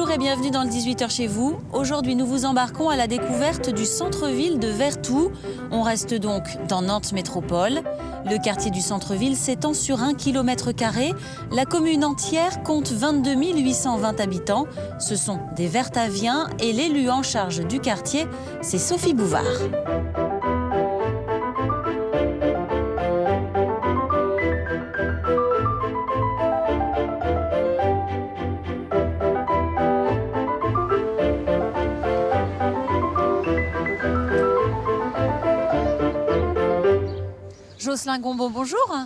Bonjour et bienvenue dans le 18h chez vous. Aujourd'hui, nous vous embarquons à la découverte du centre-ville de Vertou. On reste donc dans Nantes Métropole. Le quartier du centre-ville s'étend sur 1 km². La commune entière compte 22 820 habitants. Ce sont des Vertaviens et l'élu en charge du quartier, c'est Sophie Bouvard. Jocelyn Gombon, bonjour.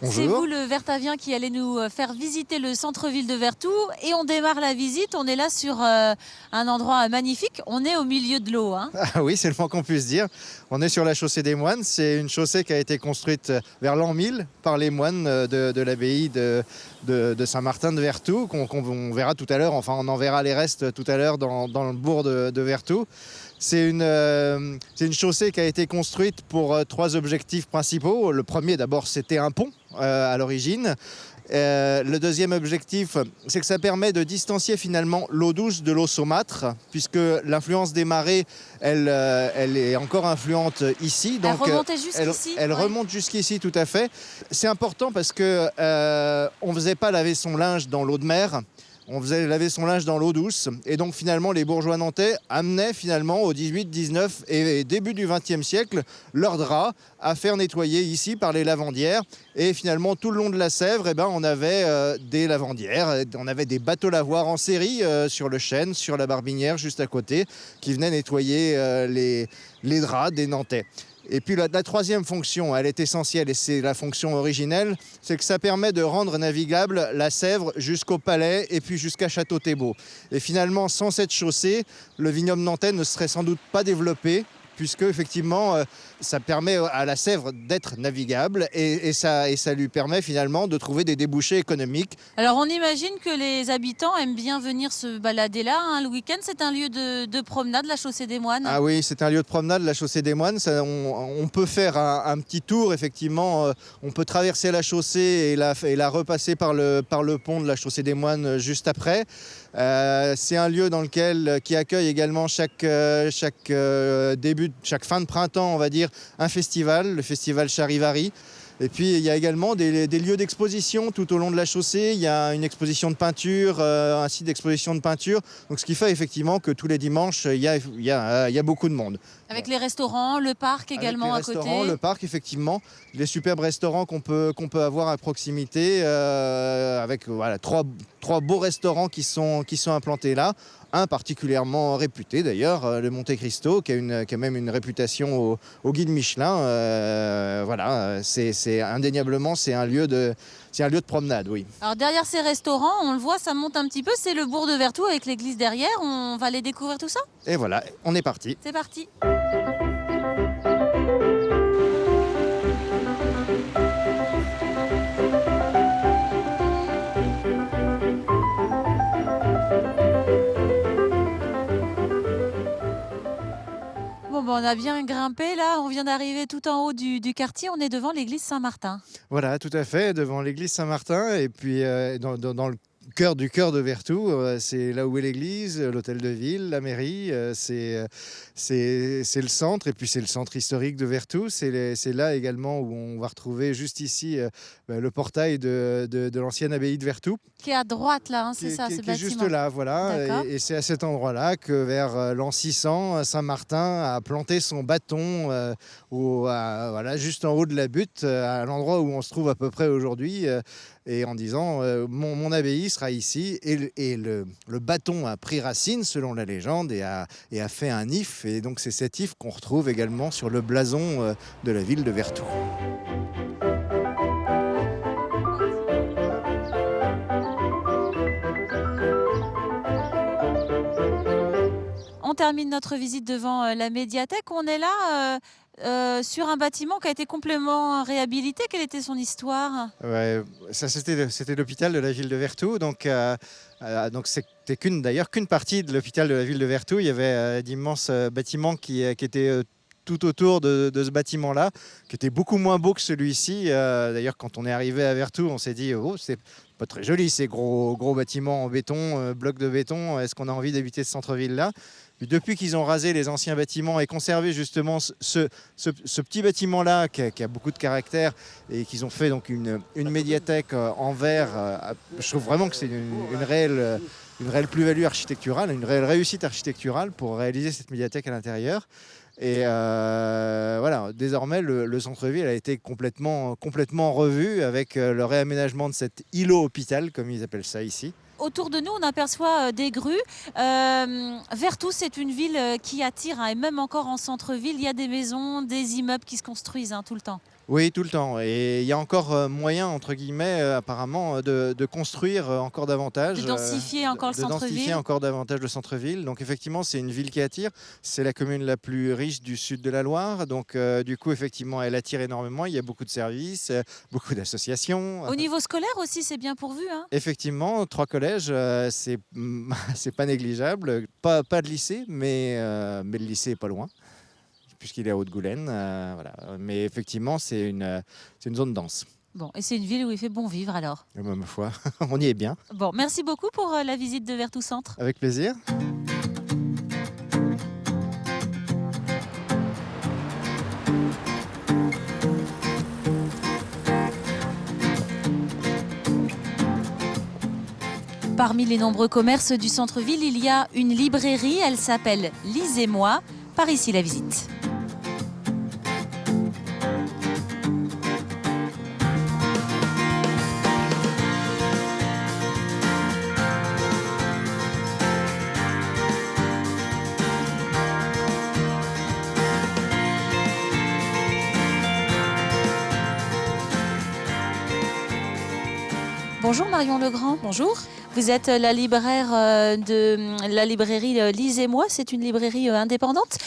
C'est vous le Vertavien qui allez nous faire visiter le centre-ville de Vertou et on démarre la visite. On est là sur un endroit magnifique. On est au milieu de l'eau. Hein. Ah oui, c'est le moins qu'on puisse dire. On est sur la chaussée des moines. C'est une chaussée qui a été construite vers l'an 1000 par les moines de l'abbaye de Saint-Martin de Vertou, qu'on verra tout à l'heure. Enfin, on en verra les restes tout à l'heure dans le bourg de Vertou. C'est une chaussée qui a été construite pour 3 objectifs principaux. Le premier, d'abord, c'était un pont à l'origine. Le deuxième objectif, c'est que ça permet de distancier finalement l'eau douce de l'eau saumâtre, puisque l'influence des marées, elle est encore influente ici. Donc, elle remontait jusqu'ici. Elle remonte jusqu'ici, tout à fait. C'est important parce que on faisait pas laver son linge dans l'eau de mer. On faisait laver son linge dans l'eau douce. Et donc, finalement, les bourgeois nantais amenaient finalement au 18, 19 et début du 20e siècle leurs draps à faire nettoyer ici par les lavandières. Et finalement, tout le long de la Sèvre, on avait des lavandières. On avait des bateaux lavoirs en série sur le chêne, sur la Barbinière, juste à côté, qui venaient nettoyer les draps des Nantais. Et puis la troisième fonction, elle est essentielle et c'est la fonction originelle, c'est que ça permet de rendre navigable la Sèvre jusqu'au Palais et puis jusqu'à Château-Thébot. Et finalement, sans cette chaussée, le vignoble nantais ne serait sans doute pas développé, puisque effectivement, ça permet à la Sèvre d'être navigable et ça lui permet finalement de trouver des débouchés économiques. Alors on imagine que les habitants aiment bien venir se balader là, hein, le week-end. C'est un lieu de promenade, la chaussée des moines. Ah oui, c'est un lieu de promenade, la chaussée des moines. On peut faire un petit tour, effectivement. On peut traverser la chaussée et la repasser par le pont de la chaussée des moines juste après. C'est un lieu qui accueille également chaque fin de printemps, on va dire, un festival, le festival Charivari. Et puis il y a également des lieux d'exposition tout au long de la chaussée. Il y a une exposition de peinture, un site d'exposition de peinture. Donc ce qui fait effectivement que tous les dimanches, il y a beaucoup de monde. Avec les restaurants, le parc également à côté. Le parc, effectivement. Les superbes restaurants qu'on peut avoir à proximité, avec trois beaux restaurants qui sont implantés là. Un particulièrement réputé d'ailleurs, le Monte Cristo, qui a même une réputation au guide Michelin. C'est indéniablement un lieu de promenade, oui. Alors derrière ces restaurants, on le voit, ça monte un petit peu, c'est le bourg de Vertou avec l'église derrière. On va aller découvrir tout ça ? Et voilà, on est parti. C'est parti. On a bien grimpé là, on vient d'arriver tout en haut du quartier, on est devant l'église Saint-Martin. Voilà, tout à fait, devant l'église Saint-Martin et puis dans le cœur de Vertou, c'est là où est l'église, l'hôtel de ville, la mairie, c'est le centre et puis c'est le centre historique de Vertou. C'est là également où on va retrouver juste ici le portail de l'ancienne abbaye de Vertou. Qui est à droite là, hein, c'est ça, ce bâtiment. Qui est juste là, voilà. Et c'est à cet endroit-là que vers l'an 600, Saint-Martin a planté son bâton juste en haut de la butte, à l'endroit où on se trouve à peu près aujourd'hui. Et en disant mon abbaye sera ici et le bâton a pris racine selon la légende et a fait un if et donc c'est cet if qu'on retrouve également sur le blason de la ville de Vertou. On termine notre visite devant la médiathèque. On est là sur un bâtiment qui a été complètement réhabilité. Quelle était son histoire ? Ça c'était l'hôpital de la ville de Vertou. Donc c'était qu'une partie de l'hôpital de la ville de Vertou. Il y avait d'immenses bâtiments qui étaient tout autour de ce bâtiment-là, qui était beaucoup moins beau que celui-ci. D'ailleurs, quand on est arrivé à Vertou, on s'est dit, oh, c'est pas très joli ces gros bâtiments en béton, blocs de béton. Est-ce qu'on a envie d'habiter ce centre-ville-là? Depuis qu'ils ont rasé les anciens bâtiments et conservé justement ce petit bâtiment-là qui a beaucoup de caractère et qu'ils ont fait donc une médiathèque en verre, je trouve vraiment que c'est une réelle plus-value architecturale, une réelle réussite architecturale pour réaliser cette médiathèque à l'intérieur. Et voilà, désormais, le centre-ville a été complètement revu avec le réaménagement de cet îlot hôpital, comme ils appellent ça ici. Autour de nous, on aperçoit des grues. Vertou, c'est une ville qui attire, et même encore en centre-ville, il y a des maisons, des immeubles qui se construisent tout le temps. Oui, tout le temps. Et il y a encore moyen, entre guillemets, apparemment, de construire encore davantage. De densifier encore le centre-ville. De densifier encore davantage le centre-ville. Donc effectivement, c'est une ville qui attire. C'est la commune la plus riche du sud de la Loire. Donc du coup, effectivement, elle attire énormément. Il y a beaucoup de services, beaucoup d'associations. Au niveau scolaire aussi, c'est bien pourvu. Effectivement, 3 collèges, c'est pas négligeable. Pas de lycée, mais le lycée est pas loin, puisqu'il est à Haute-Goulaine. Voilà. Mais effectivement, c'est une zone dense. Bon, et c'est une ville où il fait bon vivre alors. Ma foi, on y est bien. Bon, merci beaucoup pour la visite de Vertou Centre. Avec plaisir. Parmi les nombreux commerces du centre-ville, il y a une librairie. Elle s'appelle Lisez-moi. Par ici la visite. Bonjour Marion Legrand. Bonjour. Vous êtes la libraire de la librairie Lisez-moi. C'est une librairie indépendante.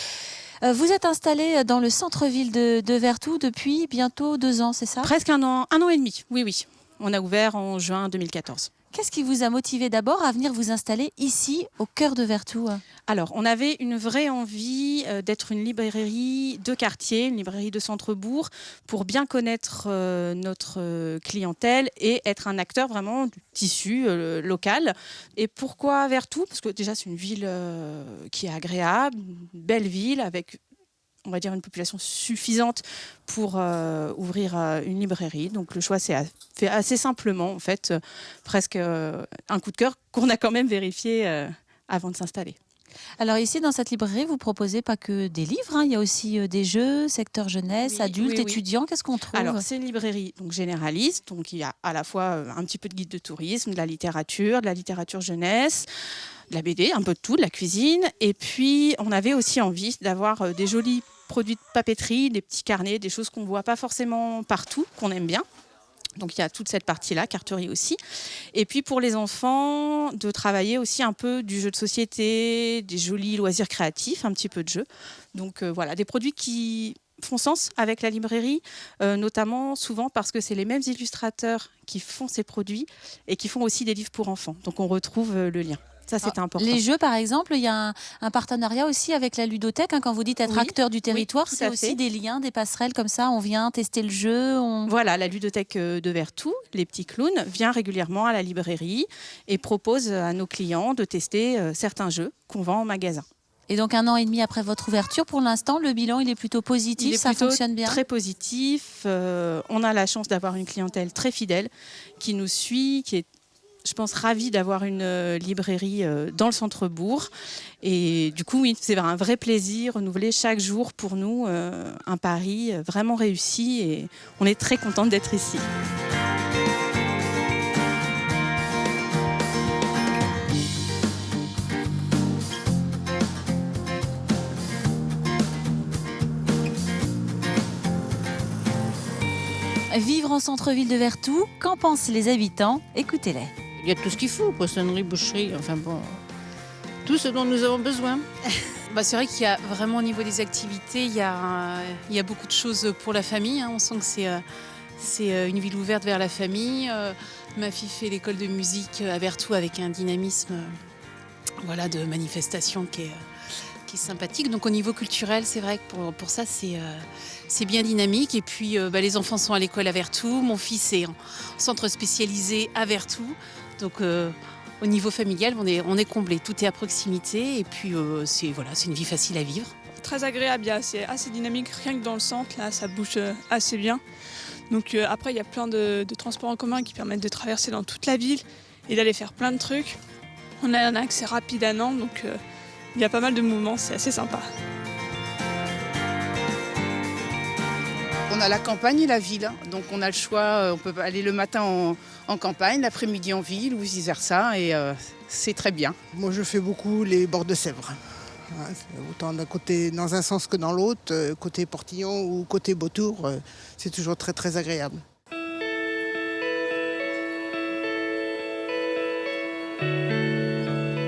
Vous êtes installée dans le centre-ville de Vertou depuis bientôt 2 ans, c'est ça? Presque un an et demi, oui. On a ouvert en juin 2014. Qu'est-ce qui vous a motivé d'abord à venir vous installer ici, au cœur de Vertou? Alors, on avait une vraie envie d'être une librairie de quartier, une librairie de centre-bourg, pour bien connaître notre clientèle et être un acteur vraiment du tissu local. Et pourquoi Vertou? Parce que déjà, c'est une ville qui est agréable, une belle ville avec, on va dire, une population suffisante pour ouvrir une librairie. Donc le choix s'est fait assez simplement, en fait, presque un coup de cœur qu'on a quand même vérifié avant de s'installer. Alors ici, dans cette librairie, vous proposez pas que des livres, il y a aussi des jeux, secteur jeunesse, adultes, étudiants. Qu'est-ce qu'on trouve? Alors c'est une librairie donc généraliste, donc il y a à la fois un petit peu de guide de tourisme, de la littérature jeunesse, de la BD, un peu de tout, de la cuisine. Et puis on avait aussi envie d'avoir des jolis produits de papeterie, des petits carnets, des choses qu'on ne voit pas forcément partout, qu'on aime bien. Donc il y a toute cette partie-là, carterie aussi. Et puis pour les enfants, de travailler aussi un peu du jeu de société, des jolis loisirs créatifs, un petit peu de jeu. Donc voilà, des produits qui font sens avec la librairie, notamment souvent parce que c'est les mêmes illustrateurs qui font ces produits et qui font aussi des livres pour enfants. Donc on retrouve le lien. Ça, c'est important. Les jeux, par exemple, il y a un partenariat aussi avec la ludothèque. Quand vous dites être acteur du territoire, c'est aussi des liens, des passerelles comme ça. On vient tester le jeu. Voilà, la ludothèque de Vertou, les petits clowns, vient régulièrement à la librairie et propose à nos clients de tester certains jeux qu'on vend en magasin. Et donc 1 an et demi après votre ouverture, pour l'instant, le bilan il est plutôt positif, ça fonctionne bien? Très positif. On a la chance d'avoir une clientèle très fidèle qui nous suit, qui est, je pense, ravie d'avoir une librairie dans le centre-bourg. Et du coup, oui, c'est un vrai plaisir renouvelé chaque jour pour nous, un pari vraiment réussi et on est très contente d'être ici. Vivre en centre-ville de Vertou, qu'en pensent les habitants? Écoutez-les. Il y a tout ce qu'il faut, poissonnerie, boucherie, enfin bon, tout ce dont nous avons besoin. C'est vrai qu'il y a vraiment au niveau des activités, il y a beaucoup de choses pour la famille. On sent que c'est une ville ouverte vers la famille. Ma fille fait l'école de musique à Vertou avec un dynamisme de manifestation qui est qui est sympathique. Donc au niveau culturel, c'est vrai que pour ça, c'est bien dynamique. Et puis les enfants sont à l'école à Vertou. Mon fils est en centre spécialisé à Vertou. Donc au niveau familial, on est comblé. Tout est à proximité. Et puis c'est une vie facile à vivre. Très agréable, c'est assez dynamique. Rien que dans le centre, là, ça bouge assez bien. Donc après, il y a plein de transports en commun qui permettent de traverser dans toute la ville et d'aller faire plein de trucs. On a un accès rapide à Nantes, donc il y a pas mal de mouvements, c'est assez sympa. On a la campagne et la ville, donc on a le choix, on peut aller le matin en campagne, l'après-midi en ville ou vice-versa, et c'est très bien. Moi je fais beaucoup les bords de Sèvres, autant d'un côté dans un sens que dans l'autre, côté Portillon ou côté Beautour, c'est toujours très très agréable.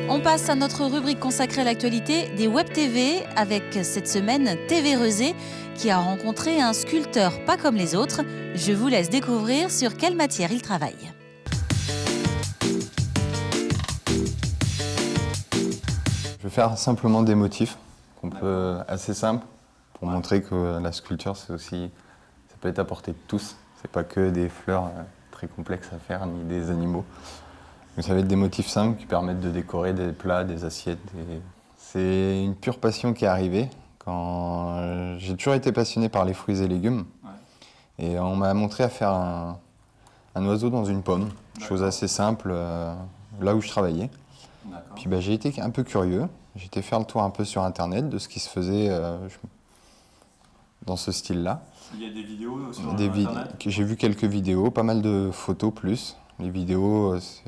On passe à notre rubrique consacrée à l'actualité des Web TV avec cette semaine TV Rezé qui a rencontré un sculpteur pas comme les autres. Je vous laisse découvrir sur quelle matière il travaille. Je vais faire simplement des motifs assez simples pour montrer que la sculpture ça peut être à portée de tous. C'est pas que des fleurs très complexes à faire ni des animaux. Donc ça va être des motifs simples qui permettent de décorer des plats, des assiettes. C'est une pure passion qui est arrivée quand j'ai toujours été passionné par les fruits et légumes. Ouais. Et on m'a montré à faire un oiseau dans une pomme, chose assez simple là où je travaillais. Puis j'ai été un peu curieux, j'ai été faire le tour un peu sur internet de ce qui se faisait dans ce style-là. Il y a des vidéos sur internet ? J'ai vu quelques vidéos, pas mal de photos plus. Les vidéos, c'est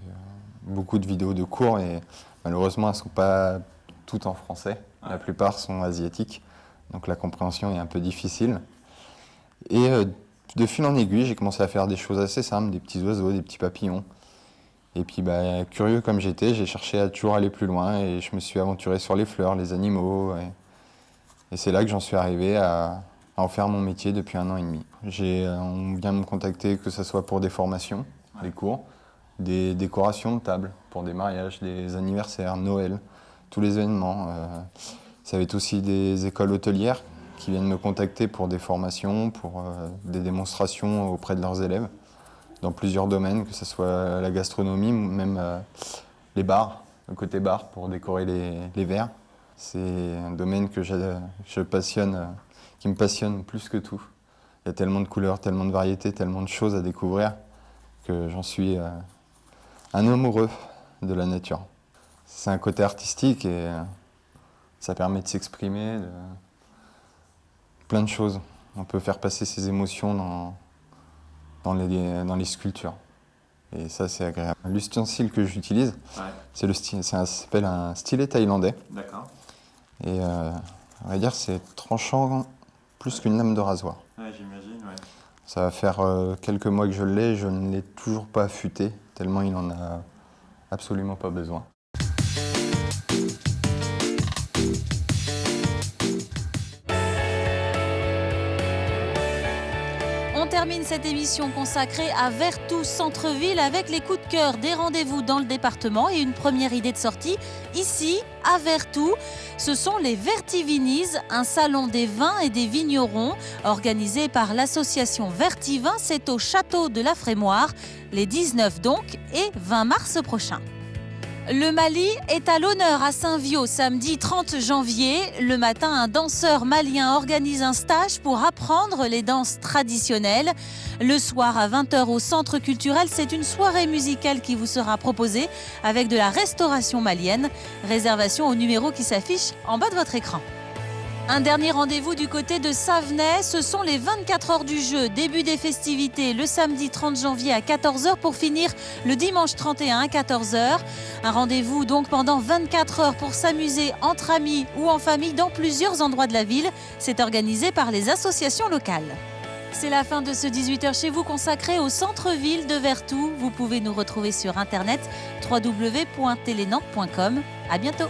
beaucoup de vidéos de cours et malheureusement elles ne sont pas toutes en français. La plupart sont asiatiques, donc la compréhension est un peu difficile. Et de fil en aiguille, j'ai commencé à faire des choses assez simples, des petits oiseaux, des petits papillons. Et puis curieux comme j'étais, j'ai cherché à toujours aller plus loin et je me suis aventuré sur les fleurs, les animaux. Et c'est là que j'en suis arrivé à en faire mon métier depuis 1 an et demi. On vient me contacter que ce soit pour des formations, des cours, des décorations de table pour des mariages, des anniversaires, Noël, tous les événements. Ça va être aussi des écoles hôtelières qui viennent me contacter pour des formations, pour des démonstrations auprès de leurs élèves dans plusieurs domaines, que ce soit la gastronomie ou même les bars, le côté bar pour décorer les verres. C'est un domaine que je passionne, qui me passionne plus que tout. Il y a tellement de couleurs, tellement de variétés, tellement de choses à découvrir que j'en suis un amoureux de la nature. C'est un côté artistique et ça permet de s'exprimer, plein de choses. On peut faire passer ses émotions dans les sculptures. Et ça, c'est agréable. L'ustensile que j'utilise, ça s'appelle un stylet thaïlandais. D'accord. Et on va dire c'est tranchant plus qu'une lame de rasoir. Ouais, j'imagine, ouais. Ça va faire quelques mois que je l'ai, je ne l'ai toujours pas affûté, tellement il n'en a absolument pas besoin. On termine cette émission consacrée à Vertou Centre-Ville avec les coups de cœur des rendez-vous dans le département et une première idée de sortie ici à Vertou. Ce sont les Vertivinises, un salon des vins et des vignerons organisé par l'association Vertivin. C'est au château de la Frémoire, les 19 donc et 20 mars prochains. Le Mali est à l'honneur à Saint-Viaud, samedi 30 janvier. Le matin, un danseur malien organise un stage pour apprendre les danses traditionnelles. Le soir, à 20h au Centre culturel, c'est une soirée musicale qui vous sera proposée avec de la restauration malienne. Réservation au numéro qui s'affiche en bas de votre écran. Un dernier rendez-vous du côté de Savenay, ce sont les 24 heures du jeu. Début des festivités le samedi 30 janvier à 14h pour finir le dimanche 31 à 14h. Un rendez-vous donc pendant 24 heures pour s'amuser entre amis ou en famille dans plusieurs endroits de la ville. C'est organisé par les associations locales. C'est la fin de ce 18h chez vous consacré au centre-ville de Vertou. Vous pouvez nous retrouver sur internet www.telenant.com. À bientôt.